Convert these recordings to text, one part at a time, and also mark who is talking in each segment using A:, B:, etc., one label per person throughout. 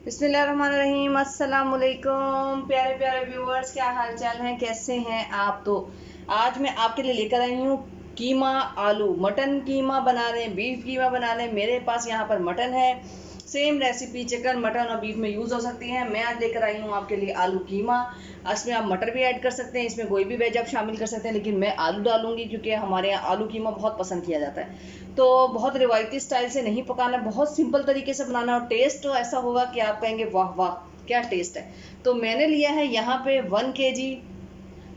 A: बिस्मिल्लाहिर्रहमानिर्रहीम। अस्सलाम वालेकुम प्यारे प्यारे व्यूअर्स, क्या हाल चाल हैं, कैसे हैं आप। तो आज मैं आपके लिए लेकर आई हूँ कीमा आलू। मटन कीमा बना लें, बीफ कीमा बना लें। मेरे पास यहाँ पर मटन है। सेम रेसिपी चिकन, मटन और बीफ में यूज़ हो सकती है। मैं आज लेकर आई हूँ आपके लिए आलू कीमा। इसमें आप मटर भी ऐड कर सकते हैं, इसमें कोई भी वेज आप शामिल कर सकते हैं, लेकिन मैं आलू डालूंगी क्योंकि हमारे यहाँ आलू कीमा बहुत पसंद किया जाता है। तो बहुत रिवायती स्टाइल से नहीं पकाना, बहुत सिंपल तरीके से बनाना, और टेस्ट तो ऐसा होगा कि आप कहेंगे वाह वाह क्या टेस्ट है। तो मैंने लिया है यहाँ पे 1 kg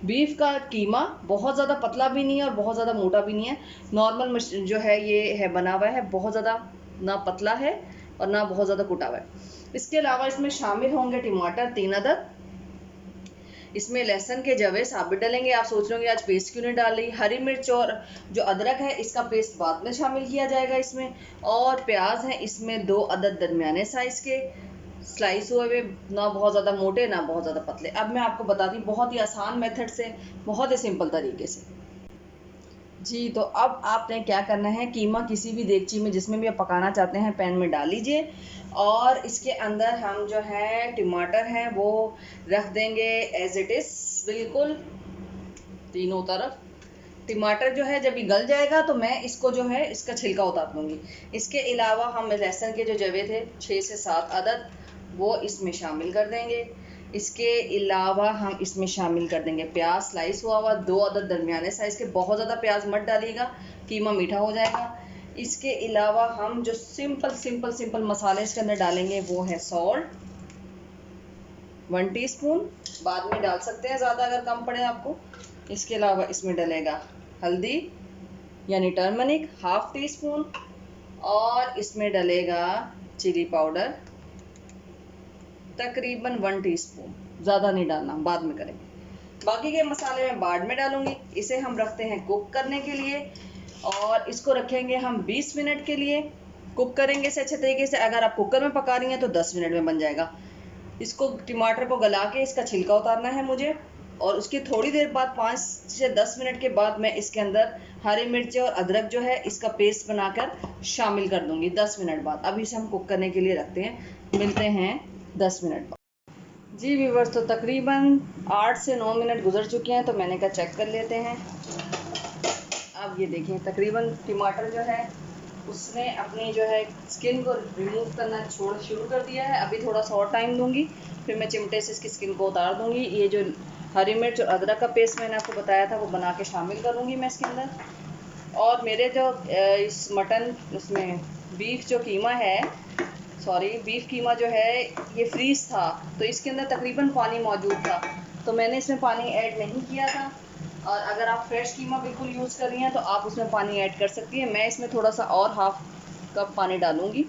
A: बीफ का कीमा। बहुत ज़्यादा पतला भी नहीं है और बहुत ज़्यादा मोटा भी नहीं है, नॉर्मल जो है ये है बना हुआ है। बहुत ज़्यादा ना पतला है और ना बहुत ज़्यादा कुटा हुआ है। इसके अलावा इसमें शामिल होंगे टमाटर 3 अदद, इसमें लहसुन के जवे साबित डालेंगे। आप सोच रहे होंगे आज पेस्ट क्यों नहीं डाल रही। हरी मिर्च और जो अदरक है इसका पेस्ट बाद में शामिल किया जाएगा इसमें। और प्याज है इसमें 2 अदद दरमियाने साइज के स्लाइस हुए हुए, ना बहुत ज़्यादा मोटे ना बहुत ज़्यादा पतले। अब मैं आपको बता दी बहुत ही आसान मेथड से, बहुत ही सिंपल तरीके से। जी, तो अब आपने क्या करना है, कीमा किसी भी देगची में जिसमें भी आप पकाना चाहते हैं पैन में डाल लीजिए। और इसके अंदर हम जो है टमाटर हैं वो रख देंगे एज इट इज़, बिल्कुल तीनों तरफ। टमाटर जो है जब ये गल जाएगा तो मैं इसको जो है इसका छिलका उतार दूंगी। इसके अलावा हम लहसुन के जो जवे थे 6 से 7 अदद वो इसमें शामिल कर देंगे। इसके अलावा हम इसमें शामिल कर देंगे प्याज स्लाइस हुआ हुआ 2 अदद दरमियाने साइज के। बहुत ज़्यादा प्याज मत डालिएगा, कीमा मीठा हो जाएगा। इसके अलावा हम जो सिंपल सिंपल सिंपल मसाले इसके अंदर डालेंगे वो है सॉल्ट 1 टीस्पून, बाद में डाल सकते हैं ज़्यादा अगर कम पड़े आपको। इसके अलावा इसमें डलेगा हल्दी यानी टर्मरिक 1/2 टीस्पून, और इसमें डलेगा चिली पाउडर तकरीबन 1 टीस्पून, ज़्यादा नहीं डालना, बाद में करेंगे। बाकी के मसाले मैं बाद में डालूंगी। इसे हम रखते हैं कुक करने के लिए, और इसको रखेंगे हम 20 मिनट के लिए। कुक करेंगे इसे अच्छे तरीके से। अगर आप कुकर में पका रही हैं तो 10 मिनट में बन जाएगा। इसको टमाटर को गला के इसका छिलका उतारना है मुझे, और उसकी थोड़ी देर बाद 5 से 10 मिनट के बाद मैं इसके अंदर हरी मिर्च और अदरक जो है इसका पेस्ट बनाकर शामिल कर दूंगी 10 मिनट बाद। अब इसे हम कुक करने के लिए रखते हैं, मिलते हैं 10 मिनट बाद। जी व्यूवर्स, तो तकरीबन 8 से 9 मिनट गुजर चुके हैं, तो मैंने कहा चेक कर लेते हैं। अब ये देखें तकरीबन टमाटर जो है उसने अपनी जो है स्किन को रिमूव करना शुरू कर दिया है। अभी थोड़ा सा और टाइम दूंगी, फिर मैं चिमटे से इसकी स्किन को उतार दूंगी। ये जो हरी मिर्च और अदरक का पेस्ट मैंने आपको बताया था वो बना के शामिल करूंगी मैं इसके अंदर। और मेरे जो इस मटन उसमें बीफ जो कीमा है, सॉरी बीफ कीमा जो है ये फ्रीज था, तो इसके अंदर तकरीबन पानी मौजूद था, तो मैंने इसमें पानी ऐड नहीं किया था। और अगर आप फ्रेश कीमा बिल्कुल यूज़ कर रही हैं तो आप उसमें पानी ऐड कर सकती हैं। मैं इसमें थोड़ा सा और 1/2 कप पानी डालूंगी,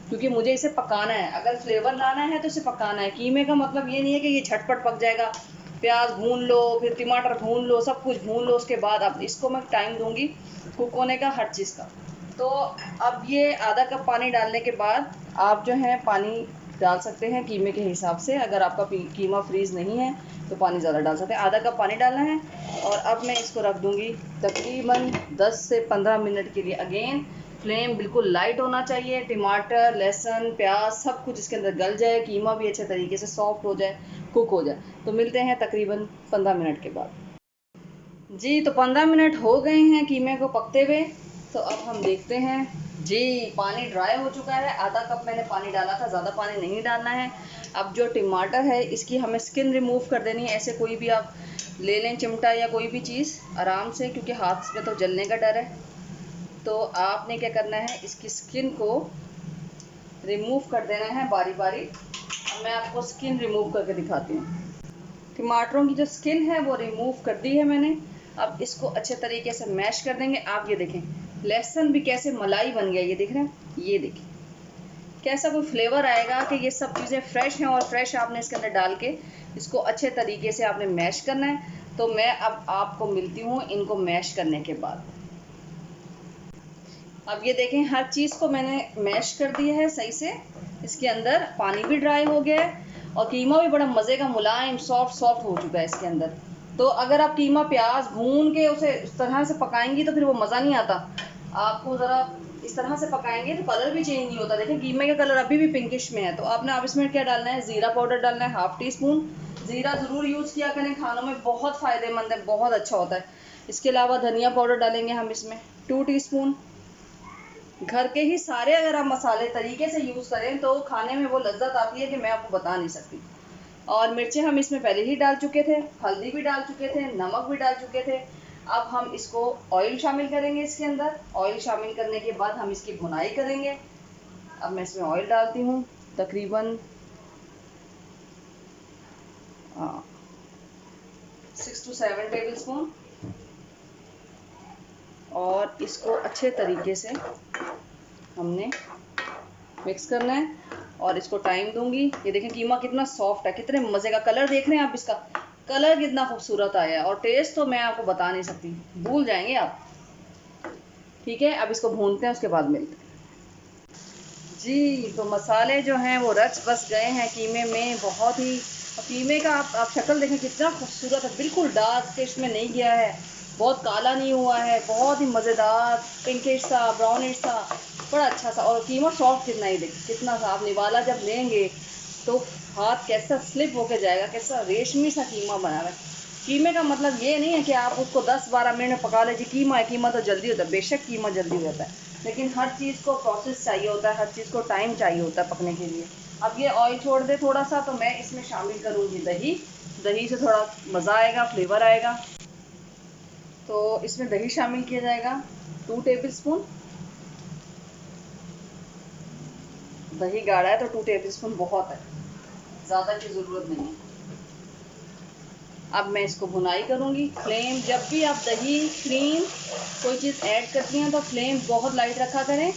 A: क्योंकि मुझे इसे पकाना है। अगर फ्लेवर लाना है तो इसे पकाना है। कीमे का मतलब ये नहीं है कि ये झटपट पक जाएगा। प्याज भून लो, फिर टमाटर भून लो, सब कुछ भून लो, उसके बाद अब इसको मैं टाइम दूंगी कुक होने का, हर चीज़ का। तो अब ये आधा कप पानी डालने के बाद आप जो है पानी डाल सकते हैं कीमे के हिसाब से। अगर आपका कीमा फ्रीज़ नहीं है तो पानी ज़्यादा डाल सकते हैं, आधा कप पानी डालना है। और अब मैं इसको रख दूंगी तकरीबन 10 से 15 मिनट के लिए। अगेन फ्लेम बिल्कुल लाइट होना चाहिए, टमाटर लहसुन प्याज सब कुछ इसके अंदर गल जाए, कीमा भी अच्छे तरीके से सॉफ्ट हो जाए, कुक हो जाए। तो मिलते हैं तकरीबन 15 मिनट के बाद। जी, तो 15 मिनट हो गए हैं कीमे को पकते हुए। तो अब हम देखते हैं। जी, पानी ड्राई हो चुका है, आधा कप मैंने पानी डाला था, ज़्यादा पानी नहीं डालना है। अब जो टमाटर है इसकी हमें स्किन रिमूव कर देनी है। ऐसे कोई भी आप ले लें चिमटा या कोई भी चीज़ आराम से, क्योंकि हाथ में तो जलने का डर है। तो आपने क्या करना है, इसकी स्किन को रिमूव कर देना है बारी बारी। अब मैं आपको स्किन रिमूव करके दिखाती हूँ। टमाटरों की जो स्किन है वो रिमूव कर दी है मैंने। अब इसको अच्छे तरीके से मैश कर देंगे। आप ये देखें लहसुन भी कैसे मलाई बन गया, ये देख रहे हैं, ये देखें कैसा कोई फ्लेवर आएगा कि ये सब चीज़ें फ्रेश हैं। और फ्रेश आपने इसके अंदर डाल के इसको अच्छे तरीके से आपने मैश करना है। तो मैं अब आपको मिलती हूँ इनको मैश करने के बाद। अब ये देखें हर चीज़ को मैंने मैश कर दिया है सही से। इसके अंदर पानी भी ड्राई हो गया है और कीमा भी बड़ा मज़े का मुलायम सॉफ्ट सॉफ्ट हो चुका है इसके अंदर। तो अगर आप कीमा प्याज भून के उसे उस तरह से पकाएंगी तो फिर वो मज़ा नहीं आता। आपको ज़रा इस तरह से पकाएंगे तो कलर भी चेंज नहीं होता। देखिए कीमे का कलर अभी भी पिंकिश में है। तो आपने अब इसमें क्या डालना है, ज़ीरा पाउडर डालना है 1/2 टी स्पून। ज़ीरा ज़रूर यूज़ किया करें, खानों में बहुत फ़ायदेमंद है, बहुत अच्छा होता है। इसके अलावा धनिया पाउडर डालेंगे हम इसमें 2 टीस्पून। घर के ही सारे अगर आप मसाले तरीके से यूज़ करें तो खाने में वो लज्जत आती है कि मैं आपको बता नहीं सकती। और मिर्चें हम इसमें पहले ही डाल चुके थे, हल्दी भी डाल चुके थे, नमक भी डाल चुके थे। अब हम इसको ऑयल शामिल करेंगे इसके अंदर। ऑयल शामिल करने के बाद हम इसकी भुनाई करेंगे। अब मैं इसमें ऑयल डालती हूँ तकरीबन 6 to 7 टेबल स्पून, और इसको अच्छे तरीके से हमने मिक्स करना है और इसको टाइम दूंगी। ये देखें कीमा कितना सॉफ्ट है, कितने मज़े का कलर देख रहे हैं आप, इसका कलर कितना खूबसूरत आया है और टेस्ट तो मैं आपको बता नहीं सकती, भूल जाएंगे आप। ठीक है, अब इसको भूनते हैं, उसके बाद मिलते हैं। जी, तो मसाले जो हैं वो रच बस गए हैं कीमे में बहुत ही। कीमे का आप शक्ल देखें कितना खूबसूरत है, बिल्कुल डार्क टेस्ट में नहीं गया है, बहुत काला नहीं हुआ है, बहुत ही मज़ेदार पिंकिश सा ब्राउनिश सा, बड़ा अच्छा सा। और कीमा सॉफ्ट कितना ही देखें, कितना सा। आप निवाला जब लेंगे तो हाथ कैसा स्लिप होके जाएगा, कैसा रेशमी सा कीमा बना रहा है। कीमे का मतलब ये नहीं है कि आप उसको 10-12 मिनट में पका लीजिए। कीमा है, कीमा तो जल्दी होता है, बेशक कीमा जल्दी हो जाता है, लेकिन हर चीज़ को प्रोसेस चाहिए होता है, हर चीज़ को टाइम चाहिए होता है पकने के लिए। अब ये ऑयल छोड़ दे थोड़ा सा, तो मैं इसमें शामिल करूँगी दही। दही से थोड़ा मज़ा आएगा, फ्लेवर आएगा। तो इसमें दही शामिल किया जाएगा 2 टेबल स्पून। दही गाढ़ा है तो 2 टेबल स्पून बहुत है, ज़्यादा की ज़रूरत नहीं है। अब मैं इसको भुनाई करूँगी। फ्लेम जब भी आप दही क्रीम कोई चीज़ ऐड करती हैं तो फ्लेम बहुत लाइट रखा करें,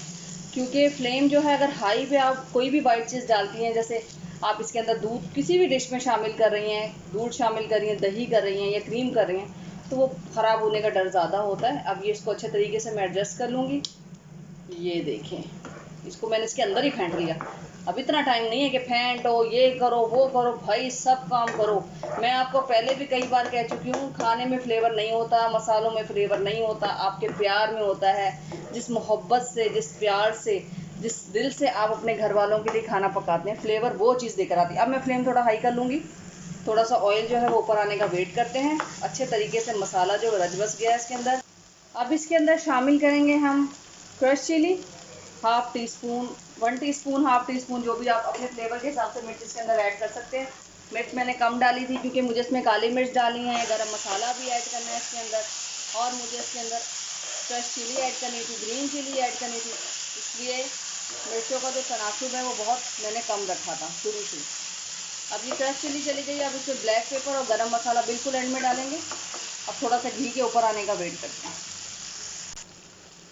A: क्योंकि फ्लेम जो है अगर हाई पे आप कोई भी वाइट चीज़ डालती हैं, जैसे आप इसके अंदर दूध किसी भी डिश में शामिल कर रही हैं, दूध शामिल कर रही हैं, दही कर रही हैं या क्रीम कर रही हैं, तो वो ख़राब होने का डर ज़्यादा होता है। अब ये इसको अच्छे तरीके से मैं एडजस्ट कर लूँगी। ये देखें, इसको मैंने इसके अंदर ही फेंट लिया। अब इतना टाइम नहीं है कि फेंटो, ये करो, वो करो, भाई सब काम करो। मैं आपको पहले भी कई बार कह चुकी हूँ, खाने में फ्लेवर नहीं होता, मसालों में फ्लेवर नहीं होता, आपके प्यार में होता है। जिस मोहब्बत से, जिस प्यार से, जिस दिल से आप अपने घर वालों के लिए खाना पकाते हैं, फ्लेवर वो चीज़ देकर आती है। अब मैं फ्लेम थोड़ा हाई कर लूँगी। थोड़ा सा ऑयल जो है वो ऊपर आने का वेट करते हैं। अच्छे तरीके से मसाला जो रच बस गया है इसके अंदर। अब इसके अंदर शामिल करेंगे हम crush chilli 1/2 teaspoon, 1 teaspoon, 1/2 teaspoon, जो भी आप अपने फ्लेवर के हिसाब से मिर्च इसके अंदर ऐड कर सकते हैं। मिर्च मैंने कम डाली थी क्योंकि मुझे इसमें काली मिर्च डाली है, गरम मसाला भी ऐड करना है इसके अंदर, और मुझे इसके अंदर क्रश चिली ऐड करनी थी, ग्रीन चिली ऐड करनी थी। इसलिए मिर्चों का जो तनासुब है वो बहुत मैंने कम रखा था शुरू से। अब ये क्रश चिली चली गई। अब इसमें ब्लैक पेपर और गरम मसाला बिल्कुल एंड में डालेंगे। अब थोड़ा सा घी के ऊपर आने का वेट करते हैं।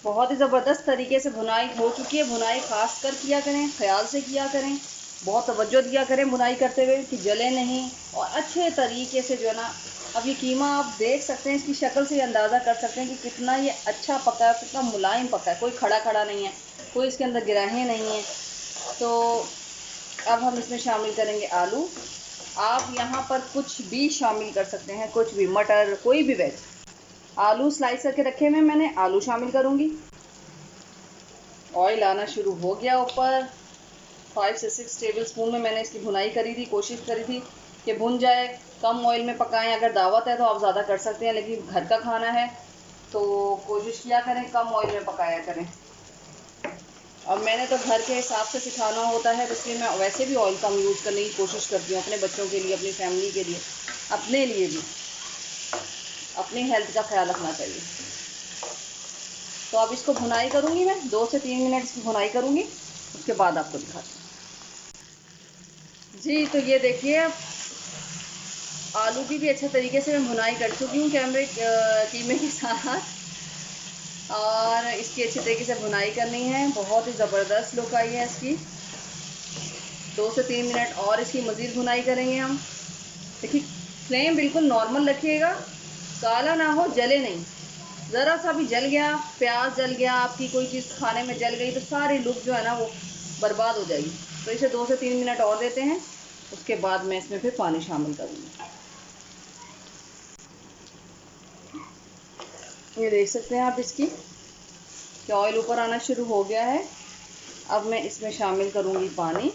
A: बहुत ही ज़बरदस्त तरीके से भुनाई हो चुकी है। भुनाई खास कर किया करें, ख्याल से किया करें, बहुत तवज्जो दिया करें भुनाई करते हुए कि जले नहीं, और अच्छे तरीके से जो है ना। अब ये कीमा आप देख सकते हैं, इसकी शक्ल से अंदाज़ा कर सकते हैं कि कितना ये अच्छा पका है, कितना मुलायम पका है, कोई खड़ा खड़ा नहीं है, कोई इसके अंदर गिराहें नहीं हैं। तो अब हम इसमें शामिल करेंगे आलू। आप यहाँ पर कुछ भी शामिल कर सकते हैं, कुछ भी, मटर, कोई भी वेज। आलू स्लाइस करके रखे हुए मैंने, आलू शामिल करूँगी। ऑयल आना शुरू हो गया ऊपर। 5 से 6 टेबल स्पून में मैंने इसकी भुनाई करी थी, कोशिश करी थी कि भुन जाए। कम ऑयल में पकाएं, अगर दावत है तो आप ज़्यादा कर सकते हैं, लेकिन घर का खाना है तो कोशिश किया करें कम ऑयल में पकाया करें। अब मैंने तो घर के हिसाब से सिखाना होता है, तो इसलिए मैं वैसे भी ऑयल कम यूज़ करने की कोशिश करती हूँ, अपने बच्चों के लिए, अपनी फैमिली के लिए, अपने लिए भी। अपनी हेल्थ का ख्याल रखना चाहिए। तो अब इसको भुनाई करूँगी मैं, 2 से 3 मिनट इसकी भुनाई करूँगी, उसके बाद आपको दिखाती हूँ। जी, तो ये देखिए, आलू की भी अच्छे तरीके से मैं भुनाई कर चुकी हूँ कीमे के साथ, और इसकी अच्छे तरीके से भुनाई करनी है। बहुत ही ज़बरदस्त लुक आई है इसकी। 2 से 3 मिनट और इसकी मज़ीद भुनाई करेंगे हम। देखिए, फ्लेम बिल्कुल नॉर्मल रखिएगा, काला ना हो, जले नहीं। ज़रा सा भी जल गया, प्याज जल गया, आपकी कोई चीज़ खाने में जल गई, तो सारी लुक जो है ना वो बर्बाद हो जाएगी। तो इसे 2 से 3 मिनट और देते हैं, उसके बाद मैं इसमें फिर पानी शामिल करूँगी। ये देख सकते हैं आप इसकी कि ऑयल ऊपर आना शुरू हो गया है। अब मैं इसमें शामिल करूँगी पानी।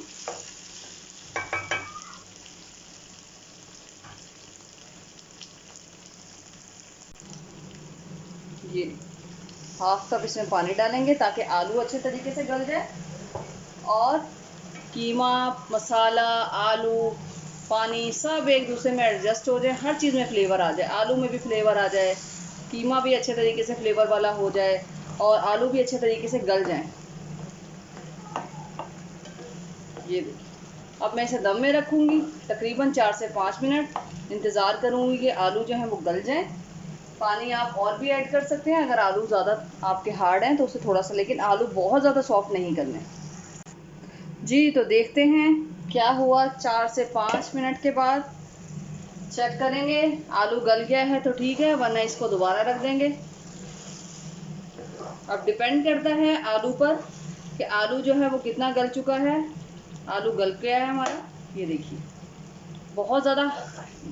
A: ये 1/2 कप इसमें पानी डालेंगे ताकि आलू अच्छे तरीके से गल जाए और कीमा, मसाला, आलू, पानी सब एक दूसरे में एडजस्ट हो जाए, हर चीज़ में फ्लेवर आ जाए, आलू में भी फ्लेवर आ जाए, कीमा भी अच्छे तरीके से फ्लेवर वाला हो जाए और आलू भी अच्छे तरीके से गल जाए। ये देखिए, अब मैं इसे दम में रखूँगी तकरीबन 4 से 5 मिनट। इंतज़ार करूँगी कि आलू जो हैं वो गल जाएँ। पानी आप और भी ऐड कर सकते हैं अगर आलू ज़्यादा आपके हार्ड हैं तो उसे थोड़ा सा, लेकिन आलू बहुत ज़्यादा सॉफ्ट नहीं करने। जी तो देखते हैं क्या हुआ। 4 से 5 मिनट के बाद चेक करेंगे, आलू गल गया है तो ठीक है, वरना इसको दोबारा रख देंगे। अब डिपेंड करता है आलू पर कि आलू जो है वो कितना गल चुका है। आलू गल गया है हमारा, ये देखिए। बहुत ज़्यादा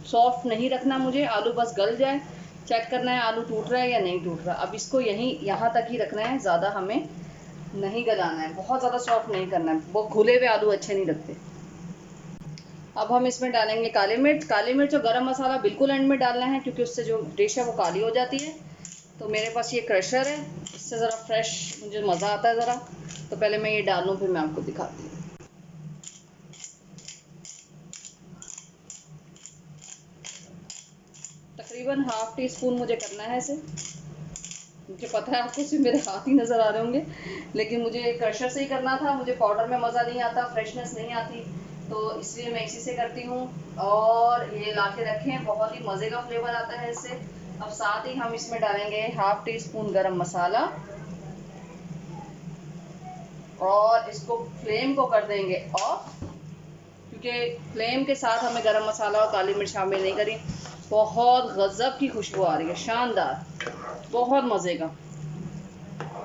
A: सॉफ्ट नहीं रखना मुझे, आलू बस गल जाए। चेक करना है आलू टूट रहा है या नहीं टूट रहा। अब इसको यहाँ तक ही रखना है, ज़्यादा हमें नहीं गलाना है, बहुत ज़्यादा सॉफ्ट नहीं करना है, वो घुले हुए आलू अच्छे नहीं लगते। अब हम इसमें डालेंगे काली मिर्च। काली मिर्च और गरम मसाला बिल्कुल एंड में डालना है क्योंकि उससे जो डिश है वो काली हो जाती है। तो मेरे पास ये क्रशर है, इससे ज़रा फ्रेश मुझे मज़ा आता है ज़रा, तो पहले मैं ये डाल लूँ फिर मैं आपको दिखाती हूँ। तकरीबन 1/2 टी स्पून मुझे करना है इसे। मुझे पता है आपको सिर्फ मेरे हाथ ही नज़र आ रहे होंगे, लेकिन मुझे क्रशर से ही करना था। मुझे पाउडर में मज़ा नहीं आता, फ्रेशनेस नहीं आती, तो इसलिए मैं इसी से करती हूँ। और ये ला के रखें, बहुत ही मज़े का फ्लेवर आता है इससे। अब साथ ही हम इसमें डालेंगे 1/2 टी स्पून गरम मसाला और इसको फ्लेम को कर देंगे ऑफ, क्योंकि फ्लेम के साथ हमें गरम मसाला और काली मिर्च शामिल नहीं करी। बहुत गजब की खुशबू आ रही है, शानदार, बहुत मज़े का।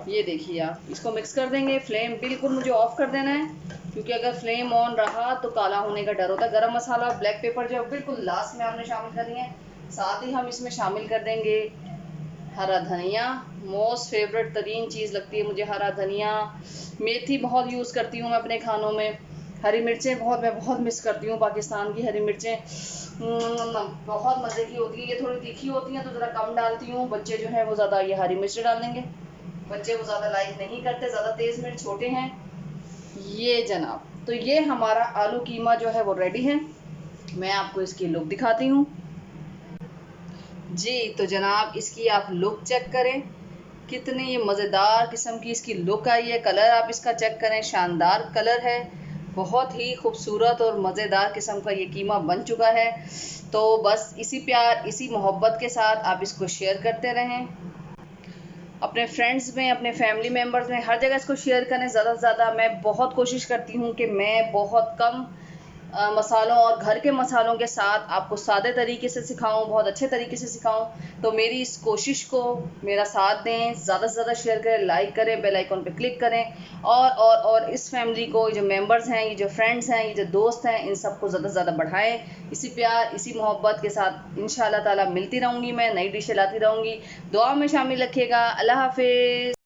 A: ये देखिए, आप इसको मिक्स कर देंगे। फ्लेम बिल्कुल मुझे ऑफ कर देना है क्योंकि अगर फ्लेम ऑन रहा तो काला होने का डर होता है। गरम मसाला और ब्लैक पेपर जो है बिल्कुल लास्ट में हमने शामिल करनी है। साथ ही हम इसमें शामिल कर देंगे हरा धनिया। मोस्ट फेवरेट तरीन चीज़ लगती है मुझे हरा धनिया। मेथी बहुत यूज़ करती हूँ मैं अपने खानों में। हरी मिर्चें मैं बहुत मिस करती हूँ पाकिस्तान की हरी मिर्चें। बहुत मज़े की होती है। ये थोड़ी तीखी होती हैं तो ज़रा कम डालती हूँ। बच्चे जो हैं वो ज़्यादा ये हरी मिर्च डाल देंगे, बच्चे वो ज़्यादा लाइक नहीं करते, ज़्यादा तेज़ मिर्च, छोटे हैं ये जनाब। तो ये हमारा आलू कीमा जो है वो रेडी है। मैं आपको इसकी लुक दिखाती हूँ। जी तो जनाब, इसकी आप लुक चेक करें, कितनी मज़ेदार किस्म की इसकी लुक आई है। कलर आप इसका चेक करें, शानदार कलर है, बहुत ही खूबसूरत और मज़ेदार किस्म का ये कीमा बन चुका है। तो बस इसी प्यार, इसी मोहब्बत के साथ आप इसको शेयर करते रहें अपने फ्रेंड्स में, अपने फैमिली मेम्बर्स में, हर जगह इसको शेयर करें ज़्यादा से ज़्यादा। मैं बहुत कोशिश करती हूँ कि मैं बहुत कम मसालों और घर के मसालों के साथ आपको सादे तरीके से सिखाऊं, बहुत अच्छे तरीके से सिखाऊं। तो मेरी इस कोशिश को मेरा साथ दें, ज़्यादा से ज़्यादा शेयर करें, लाइक करें, बेल आइकन पे क्लिक करें और इस फैमिली को, ये जो मेंबर्स हैं, ये जो फ्रेंड्स हैं, ये जो दोस्त हैं, इन सबको ज़्यादा से ज़्यादा बढ़ाएं। इसी प्यार, इसी मोहब्बत के साथ इंशाअल्लाह ताला मिलती रहूँगी, मैं नई डिशें लाती रहूँगी। दुआ में शामिल रखिएगा। अल्लाह हाफिज़।